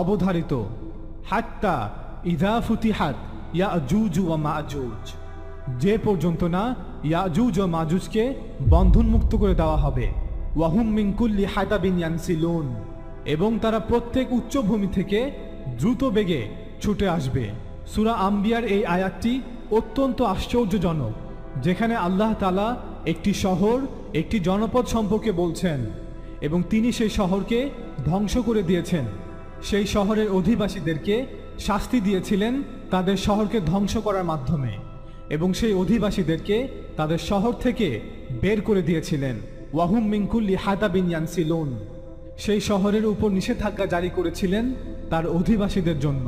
অবধারিত, হাত্তা ইযা ফুতিহাত ইয়াজুজ ওয়া মাজুজ, যে পর্যন্ত না ইয়াজুজ ও মাজুজকে বন্ধনমুক্ত করে দেওয়া হবে। ওয়াহুম মিন কুল্লি হাদাবিন ইয়ানসিলুন, এবং তারা প্রত্যেক উচ্চভূমি থেকে দ্রুত বেগে ছুটে আসবে। সূরা আম্বিয়ার এই আয়াতটি অত্যন্ত আশ্চর্যজনক, যেখানে আল্লাহ তাআলা একটি শহর, একটি জনপদ সম্পর্কে বলছেন এবং তিনি সেই শহরকে ধ্বংস করে দিয়েছেন। সেই শহরের অধিবাসীদেরকে শাস্তি দিয়েছিলেন তাদের শহরকে ধ্বংস করার মাধ্যমে, এবং সেই অধিবাসীদেরকে তাদের শহর থেকে বের করে দিয়েছিলেন। ওয়াহুম মিন কুল্লি হাদাবিন ইয়ানসিলুন, সেই শহরের উপর নিষেধাজ্ঞা জারি করেছিলেন তার অধিবাসীদের জন্য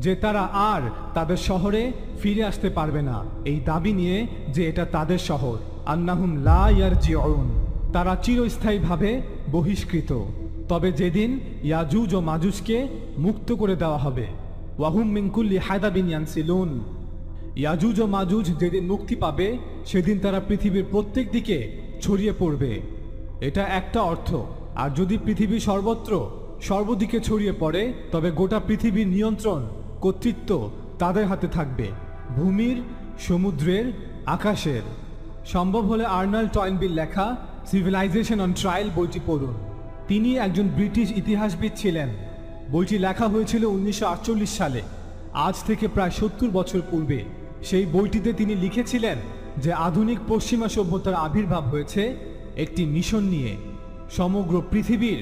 যে তারা আর তাদের শহরে ফিরে আসতে পারবে না, এই দাবি নিয়ে যে এটা তাদের শহর। আন্নাহুম লা ইয়ারজিউন, তারা চিরস্থায়ীভাবে বহিষ্কৃত। তবে যেদিন ইয়াজুজ ও মাজুজকে মুক্ত করে দেওয়া হবে, ওয়াহুম মিন কুল্লি হাদাবিন ইয়ানসিলুন, ইয়াজুজ ও মাজুজ যেদিন মুক্তি পাবে সেদিন তারা পৃথিবীর প্রত্যেক দিকে ছড়িয়ে পড়বে। এটা একটা অর্থ। আর যদি পৃথিবী সর্বত্র সর্বদিকে ছড়িয়ে পড়ে, তবে গোটা পৃথিবীর নিয়ন্ত্রণ, কর্তৃত্ব তাদের হাতে থাকবে, ভূমির, সমুদ্রের, আকাশের। সম্ভব হলে আর্নাল্ড টয়েনবির লেখা সিভিলাইজেশন অন ট্রায়াল বইটি পড়ুন। তিনি একজন ব্রিটিশ ইতিহাসবিদ ছিলেন। বইটি লেখা হয়েছিল 1948 সালে, আজ থেকে প্রায় 70 বছর পূর্বে। সেই বইটিতে তিনি লিখেছিলেন যে আধুনিক পশ্চিমা সভ্যতার আবির্ভাব হয়েছে একটি মিশন নিয়ে, সমগ্র পৃথিবীর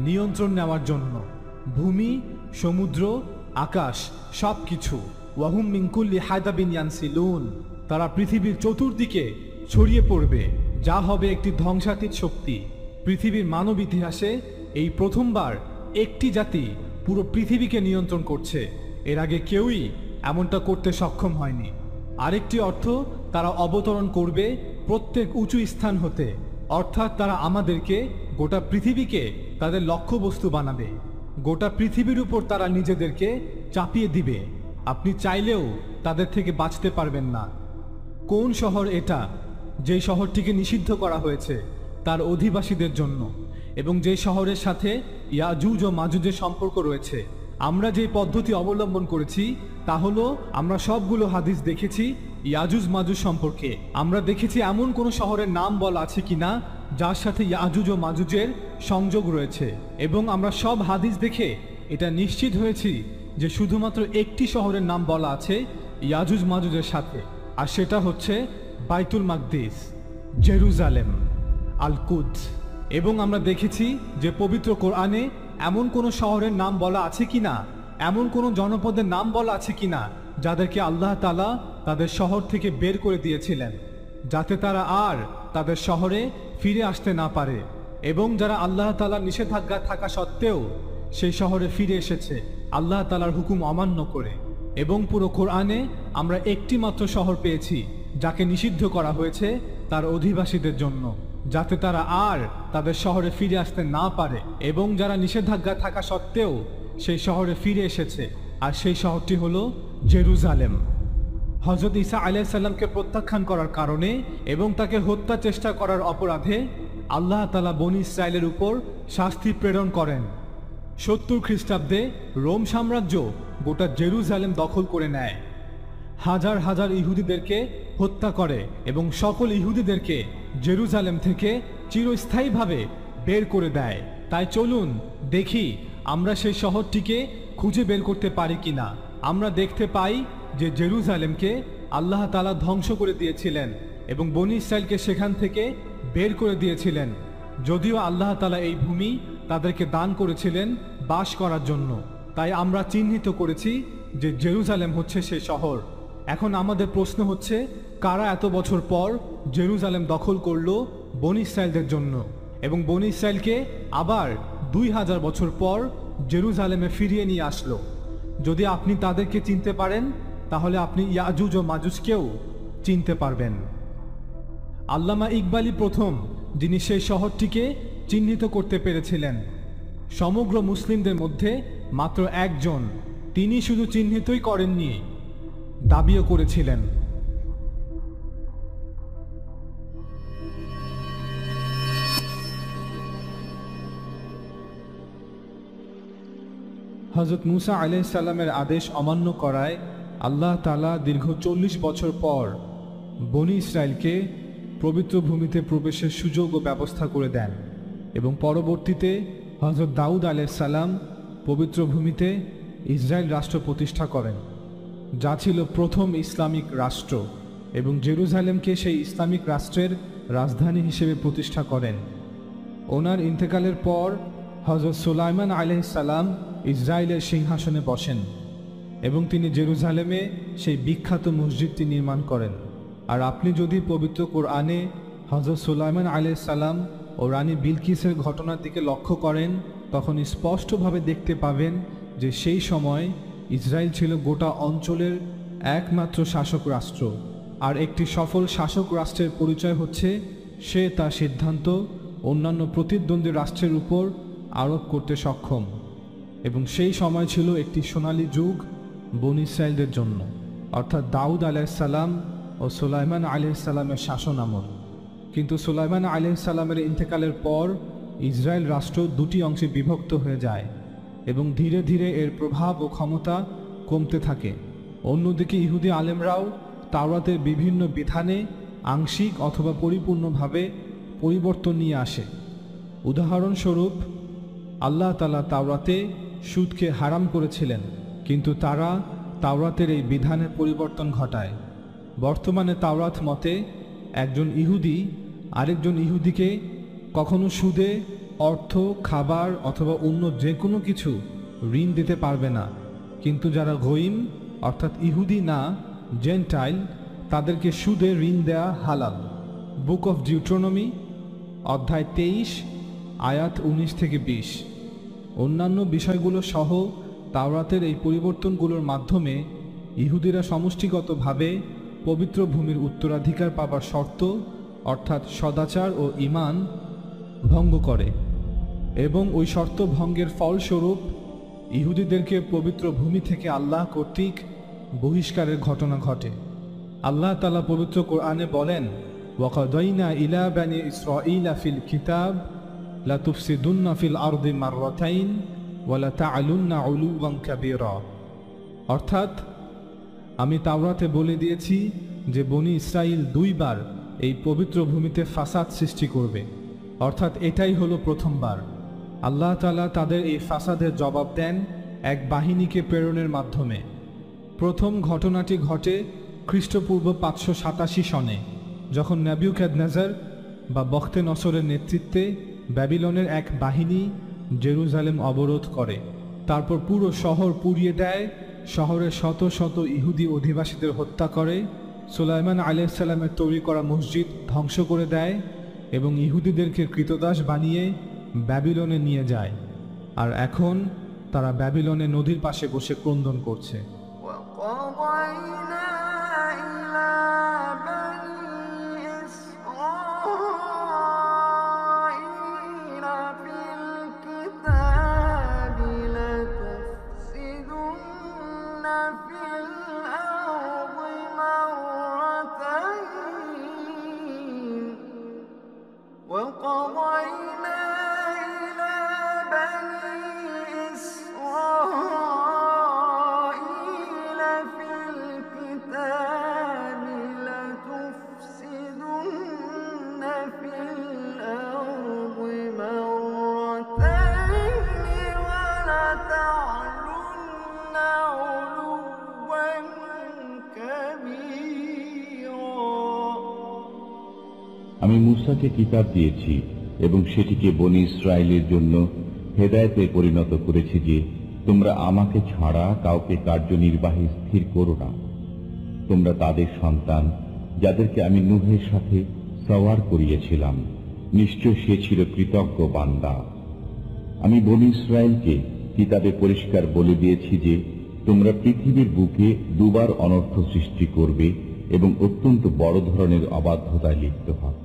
নিয়ন্ত্রণ নেওয়ার জন্য। ভূমি, সমুদ্র, আকাশ সব কিছু। ওয়াহুম মিন কুল্লি হাদাবিন ইয়ানসিলুন, তারা পৃথিবীর চতুর্দিকে ছড়িয়ে পড়বে, যা হবে একটি ধ্বংসাতীত শক্তি। পৃথিবীর মানব ইতিহাসে এই প্রথমবার একটি জাতি পুরো পৃথিবীকে নিয়ন্ত্রণ করছে। এর আগে কেউই এমনটা করতে সক্ষম হয়নি। আরেকটি অর্থ, তারা অবতরণ করবে প্রত্যেক উঁচু স্থান হতে, অর্থাৎ তারা আমাদেরকে, গোটা পৃথিবীকে তাদের লক্ষ্যবস্তু বানাবে। গোটা পৃথিবীর উপর তারা নিজেদেরকে চাপিয়ে দিবে। আপনি চাইলেও তাদের থেকে বাঁচতে পারবেন না। কোন শহর এটা, যেই শহরটিকে নিষিদ্ধ করা হয়েছে তার অধিবাসীদের জন্য, এবং যে শহরের সাথে ইয়াজুজ ও মাজুজের সম্পর্ক রয়েছে? আমরা যে পদ্ধতি অবলম্বন করেছি তা হলো, আমরা সবগুলো হাদিস দেখেছি ইয়াজুজ মাজুজ সম্পর্কে। আমরা দেখেছি এমন কোনো শহরের নাম বলা আছে কিনা যার সাথে ইয়াজুজ ও মাজুজের সংযোগ রয়েছে, এবং আমরা সব হাদিস দেখে এটা নিশ্চিত হয়েছি যে শুধুমাত্র একটি শহরের নাম বলা আছে ইয়াজুজ মাজুজের সাথে, আর সেটা হচ্ছে বাইতুল মাকদিস, জেরুজালেম, আল কুদস। এবং আমরা দেখেছি যে পবিত্র কোরআনে এমন কোনো শহরের নাম বলা আছে কিনা, এমন কোনো জনপদের নাম বলা আছে কিনা যাদেরকে আল্লাহ তাআলা তাদের শহর থেকে বের করে দিয়েছিলেন, যাতে তারা আর তাদের শহরে ফিরে আসতে না পারে, এবং যারা আল্লাহ তাআলার নিষেধাজ্ঞা থাকা সত্ত্বেও সেই শহরে ফিরে এসেছে আল্লাহ তাআলার হুকুম অমান্য করে। এবং পুরো কোরআনে আমরা একটি মাত্র শহর পেয়েছি যাকে নিষিদ্ধ করা হয়েছে তার অধিবাসীদের জন্য, যাতে তারা আর তাদের শহরে ফিরে আসতে না পারে, এবং যারা নিষেধাজ্ঞা থাকা সত্ত্বেও সেই শহরে ফিরে এসেছে, আর সেই শহরটি হলো জেরুজালেম। হযরত ঈসা আলাইহিস সালামকে প্রত্যাখ্যান করার কারণে এবং তাকে হত্যা চেষ্টা করার অপরাধে আল্লাহ তাআলা বনী ইসরাইলের উপর শাস্তি প্রেরণ করেন। 70 খ্রিস্টাব্দে রোম সাম্রাজ্য গোটা জেরুজালেম দখল করে নেয়, হাজার হাজার ইহুদিদেরকে হত্যা করে এবং সকল ইহুদিদেরকে জেরুজালেম থেকে চিরস্থায়ীভাবে বের করে দেয়। তাই চলুন দেখি আমরা সেই শহরটিকে খুঁজে বের করতে পারি কিনা। আমরা দেখতে পাই যে জেরুজালেমকে আল্লাহ তাআলা ধ্বংস করে দিয়েছিলেন এবং বনী ইসরাইলকে সেখান থেকে বের করে দিয়েছিলেন, যদিও আল্লাহ তাআলা এই ভূমি তাদেরকে দান করেছিলেন বাস করার জন্য। তাই আমরা চিহ্নিত করেছি যে জেরুজালেম হচ্ছে সেই শহর। এখন আমাদের প্রশ্ন হচ্ছে, কারা এত বছর পর জেরুজালেম দখল করলো বনী ইসরাইলদের জন্য, এবং বনী ইসরাইলকে আবার 2000 বছর পর জেরুজালেমে ফিরিয়ে নিয়ে আসলো? যদি আপনি তাদেরকে চিনতে পারেন, তাহলে আপনি ইয়াজুজ ও মাজুজকেও চিনতে পারবেন। আল্লামা ইকবালই প্রথম যিনি সেই শহরটিকে চিহ্নিত করতে পেরেছিলেন। সমগ্র মুসলিমদের মধ্যে মাত্র একজন, তিনি শুধু চিহ্নিতই করেননি, দাবিও করেছিলেন। হযরত মুসা আলাইহিস সালামের আদেশ অমান্য করায় আল্লাহ তাআলা দীর্ঘ 40 বছর পর বনী ইসরায়েলকে পবিত্র ভূমিতে প্রবেশের সুযোগ ও ব্যবস্থা করে দেন এবং পরবর্তীতে হযরত দাউদ আলাইহিস সালাম পবিত্র ভূমিতে ইসরায়েল রাষ্ট্র প্রতিষ্ঠা করেন, যা ছিল প্রথম ইসলামিক রাষ্ট্র, এবং জেরুজালেমকে সেই ইসলামিক রাষ্ট্রের রাজধানী হিসেবে প্রতিষ্ঠা করেন। ওনার ইন্তেকালের পর হযরত সুলাইমান আলাইহিস সালাম ইসরায়েলের সিংহাসনে বসেন এবং তিনি জেরুজালেমে সেই বিখ্যাত মসজিদটি নির্মাণ করেন। আর আপনি যদি পবিত্র কোরআনে হযরত সুলাইমান আলাইহিস সালাম ও রানী বিলকিসের ঘটনার দিকে লক্ষ্য করেন, তখন স্পষ্টভাবে দেখতে পাবেন যে সেই সময় ইসরায়েল ছিল গোটা অঞ্চলের একমাত্র শাসক রাষ্ট্র। আর একটি সফল শাসক রাষ্ট্রের পরিচয় হচ্ছে সে তার সিদ্ধান্ত অন্যান্য প্রতিদ্বন্দ্বী রাষ্ট্রের উপর আরোপ করতে সক্ষম, এবং সেই সময় ছিল একটি সোনালী যুগ বনী ইসরায়েলদের জন্য, অর্থাৎ দাউদ আলাইহিস সালাম ও সুলাইমান আলাইহিস সালামের শাসন আমল। কিন্তু সুলাইমান আলাইহিস সালামের ইন্তেকালের পর ইসরায়েল রাষ্ট্র দুটি অংশে বিভক্ত হয়ে যায় এবং ধীরে ধীরে এর প্রভাব ও ক্ষমতা কমতে থাকে। অন্যদিকে ইহুদি আলেমরাও তাওরাতের বিভিন্ন বিধানে আংশিক অথবা পরিপূর্ণভাবে পরিবর্তন নিয়ে আসে। উদাহরণস্বরূপ, আল্লাহ তাআলা তাওরাতে সুদকে হারাম করেছিলেন, কিন্তু তারা তাওরাতের এই বিধানে পরিবর্তন ঘটায়। বর্তমানে তাওরাত মতে একজন ইহুদি আরেকজন ইহুদিকে কখনো সুদে অর্থ, খাবার অথবা অন্য যে কোনো কিছু ঋণ দিতে পারবে না, কিন্তু যারা গয়িম অর্থাৎ ইহুদি না, জেন্টাইল, তাদেরকে সুদে ঋণ দেয়া হালাল। বুক অফ ডিউট্রোনমি অধ্যায় 23 আয়াত 19 থেকে 20। অন্যান্য বিষয়গুলো সহ তাওরাতের এই পরিবর্তনগুলোর মাধ্যমে ইহুদিরা সমষ্টিগতভাবে পবিত্র ভূমির উত্তরাধিকার পাবার শর্ত অর্থাৎ সদাচার ও ঈমান ভঙ্গ করে, এবং ওই শর্ত ভঙ্গের ফলস্বরূপ ইহুদিদেরকে পবিত্র ভূমি থেকে আল্লাহ কর্তৃক বহিষ্কারের ঘটনা ঘটে। আল্লাহ তাআলা পবিত্র কোরআনে বলেন, ওয়াকাদাইনা ইলা বানি ইসরাঈলা ফিল কিতাব লা তুফসিদুন্না ফিল আরদি মাররাতাইন ওয়া লা তা'লুন্না উলুওয়ান কাবীরা। অর্থাৎ আমি তাওরাতে বলে দিয়েছি যে বনী ইসরাইল দুইবার এই পবিত্র ভূমিতে ফাসাদ সৃষ্টি করবে, অর্থাৎ এটাই হলো প্রথমবার। আল্লাহ তাআলা তাদের এই ফাসাদের জবাব দেন এক বাহিনীকে প্রেরণের মাধ্যমে। প্রথম ঘটনাটি ঘটে খ্রিস্টপূর্ব 587 সনে, যখন নেবুকাদনেজার বা বখতে নসরের নেতৃত্বে ব্যাবিলনের এক বাহিনী জেরুজালেম অবরোধ করে, তারপর পুরো শহর পুড়িয়ে দেয়, শহরের শত শত ইহুদি অধিবাসীদের হত্যা করে, সুলাইমান আলাইহিস সালামের তৈরি করা মসজিদ ধ্বংস করে দেয় এবং ইহুদিদেরকে কৃতদাস বানিয়ে ব্যাবিলনে নিয়ে যায়। আর এখন তারা ব্যাবিলনে নদীর পাশে বসে ক্রন্দন করছে। আমি মূসাকে কিতাব দিয়েছি এবং সেটিকে বনী ইসরায়েলের জন্য হেদায়েতে পরিণত করেছি যে তোমরা আমাকে ছাড়া কাউকে কার্যনির্বাহী স্থির করো না। তোমরা তাদের সন্তান যাদেরকে আমি নূহের সাথে সওয়ার করিয়েছিলাম, নিশ্চয় সে ছিল কৃতজ্ঞ বান্দা। আমি বনী ইসরায়েলকে কিতাবে পরিষ্কার বলে দিয়েছি যে তোমরা পৃথিবীর বুকে দুবার অনর্থ সৃষ্টি করবে এবং অত্যন্ত বড় ধরনের অবাধ্যতায় লিপ্ত হবে।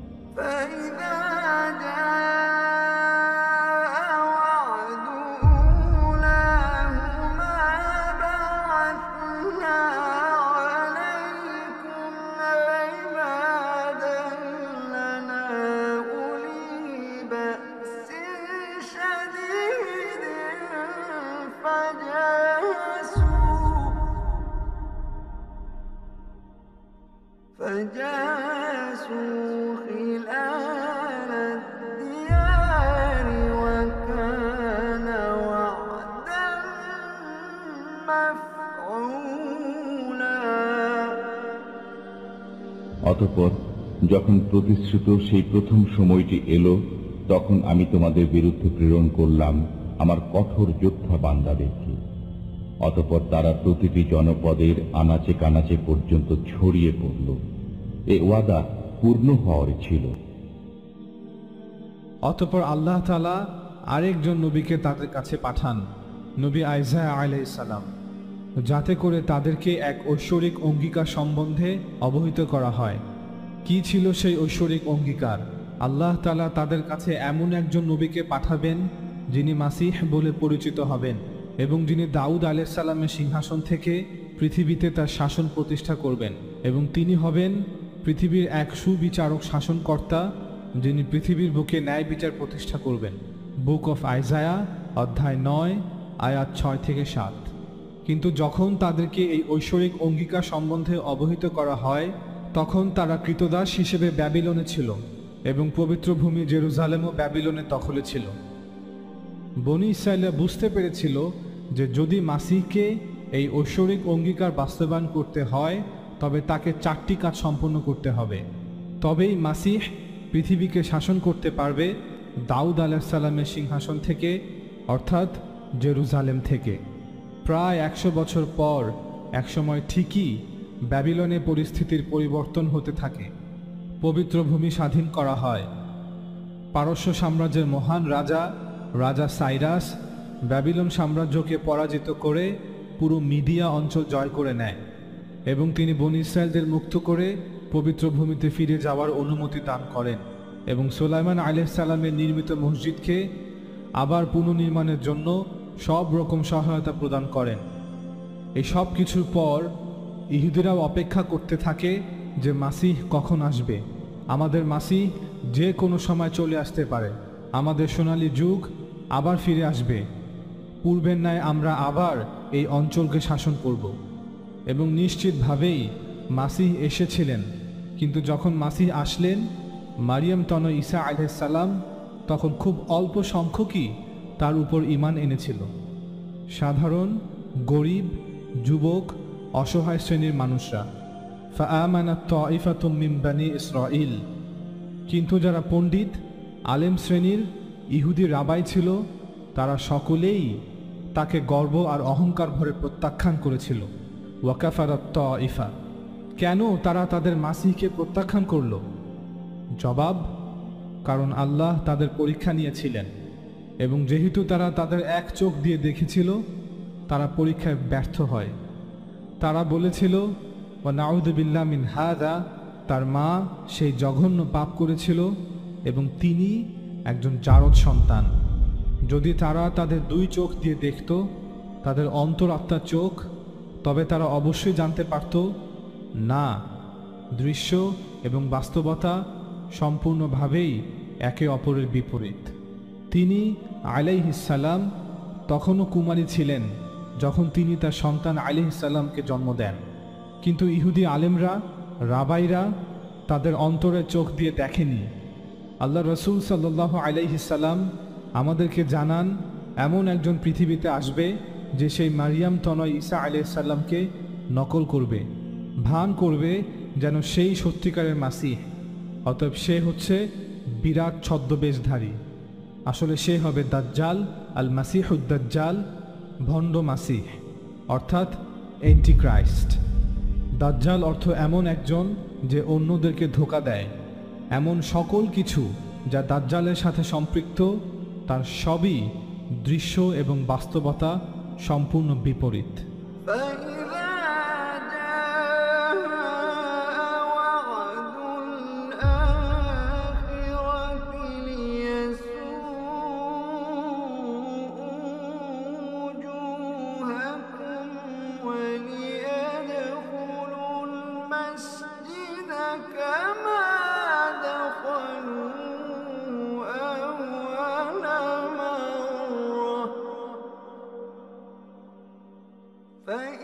فجاء অতঃপর যখন প্রতিশ্রুত সেই প্রথম সময়টি এলো, তখন আমি তোমাদের বিরুদ্ধে প্রেরণ করলাম আমার কঠোর যোদ্ধা বান্দাদেরকে। অতঃপর তারা প্রতিটি জনপদের আনাচে কানাচে পর্যন্ত ছড়িয়ে পড়ল। এ ওয়াদা পূর্ণ হওয়ার ছিল। অতঃপর আল্লাহ তাআলা আরেকজন নবীকে তাদের কাছে পাঠান, নবী আইসায়া আলাইহিস সালাম, যাতে করে তাদেরকে এক ঐশ্বরিক অঙ্গীকার সম্বন্ধে অবহিত করা হয়। কি ছিল সেই ঐশ্বরিক অঙ্গীকার? আল্লাহ তাআলা তাদের কাছে এমন একজন নবীকে পাঠাবেন যিনি মাসিহ বলে পরিচিত হবেন এবং যিনি দাউদ আলাইহিস সালামের সিংহাসন থেকে পৃথিবীতে তার শাসন প্রতিষ্ঠা করবেন, এবং তিনি হবেন পৃথিবীর এক সুবিচারক শাসনকর্তা যিনি পৃথিবীর বুকে ন্যায় বিচার প্রতিষ্ঠা করবেন। বুক অফ আইজায়া অধ্যায় 9 আয়াত 6 থেকে 7। কিন্তু যখন তাদেরকে এই ঐশ্বরিক অঙ্গীকার সম্বন্ধে অবহিত করা হয়, তখন তারা কৃতদাস হিসেবে ব্যাবিলনে ছিল এবং পবিত্র ভূমি জেরুজালেমও ব্যাবিলনের দখলে ছিল। বনী ইসরায়েলরা বুঝতে পেরেছিল যে যদি মাসিহকে এই ঐশ্বরিক অঙ্গীকার বাস্তবায়ন করতে হয়, তবে তাকে 4টি কাজ সম্পন্ন করতে হবে। তবেই মাসিহ পৃথিবীকে শাসন করতে পারবে দাউদ আলাইহিস সালামের সিংহাসন থেকে, অর্থাৎ জেরুজালেম থেকে। প্রায় 100 বছর পর একসময় ঠিকই ব্যাবিলনে পরিস্থিতির পরিবর্তন হতে থাকে। পবিত্র ভূমি স্বাধীন করা হয়। পারস্য সাম্রাজ্যের মহান রাজা সাইরাস ব্যাবিলন সাম্রাজ্যকে পরাজিত করে পুরো মিডিয়া অঞ্চল জয় করে নেয় এবং তিনি বনী ইসরায়েলদের মুক্ত করে পবিত্র ভূমিতে ফিরে যাওয়ার অনুমতি দান করেন এবং সুলাইমান আলাইহিস সালামের নির্মিত মসজিদকে আবার পুনর্নির্মাণের জন্য সব রকম সহায়তা প্রদান করেন। এই সব কিছুর পর ইহুদিরাও অপেক্ষা করতে থাকে যে মাসিহ কখন আসবে। আমাদের মাসিহ যে কোনো সময় চলে আসতে পারে, আমাদের সোনালী যুগ আবার ফিরে আসবে, পূর্বের ন্যায় আমরা আবার এই অঞ্চলকে শাসন করব। এবং নিশ্চিতভাবেই মাসিহ এসেছিলেন। কিন্তু যখন মাসিহ আসলেন, মারিয়াম তনয় ঈসা আলাইহিস সালাম তখন খুব অল্প সংখ্যকই তার উপর ঈমান এনেছিল। সাধারণ, গরিব, যুবক, অসহায় শ্রেণীর মানুষরা। ফাআমানাত তাইফাতুম মিন বানি ইসরাঈল। কিন্তু যারা পণ্ডিত, আলেম শ্রেণীর ইহুদি রাবাই ছিল, তারা সকলেই তাকে গর্ব আর অহংকার ভরে প্রত্যাখ্যান করেছিল। ওয়াকাফারাত তাইফা। কেন তারা তাদের মাসিহকে প্রত্যাখ্যান করল? জবাব, কারণ আল্লাহ তাদের পরীক্ষা নিয়েছিলেন এবং যেহেতু তারা তাদের এক চোখ দিয়ে দেখেছিল, তারা পরীক্ষায় ব্যর্থ হয়। তারা বলেছিল, ওয়া নাউযু বিল্লাহি মিন হাযা, তার মা সেই জঘন্য পাপ করেছিল এবং তিনি একজন জারদ সন্তান। যদি তারা তাদের 2 চোখ দিয়ে দেখত, তাদের অন্তরাত্মার চোখ, তবে তারা অবশ্যই জানতে পারত না, দৃশ্য এবং বাস্তবতা সম্পূর্ণভাবেই একে অপরের বিপরীত। তিনি আলাইহিস সালাম তখনও কুমারী ছিলেন যখন তিনি তার সন্তান আলাইহিস সালামকে জন্ম দেন। কিন্তু ইহুদি আলেমরা, রাবাইরা তাদের অন্তরের চোখ দিয়ে দেখেনি। আল্লাহ রসুল সাল্লাল্লাহু আলাইহিস সালাম আমাদেরকে জানান, এমন একজন পৃথিবীতে আসবে যে সেই মারিয়াম তনয় ঈসা আলাইহিস সালামকে নকল করবে, ভান করবে যেন সেই সত্যিকারের মাসিহ। অতএব সে হচ্ছে বিরাট ছদ্মবেশধারী। আসলে সে হবে দাজ্জাল, আল মাসিহুদ দাজ্জাল, ভণ্ড মাসিহ, অর্থাৎ অ্যান্টিক্রাইস্ট। দাজ্জাল অর্থ এমন একজন যে অন্যদেরকে ধোঁকা দেয়। এমন সকল কিছু যা দাজ্জালের সাথে সম্পৃক্ত, তার সবই দৃশ্য এবং বাস্তবতা সম্পূর্ণ বিপরীত। فإن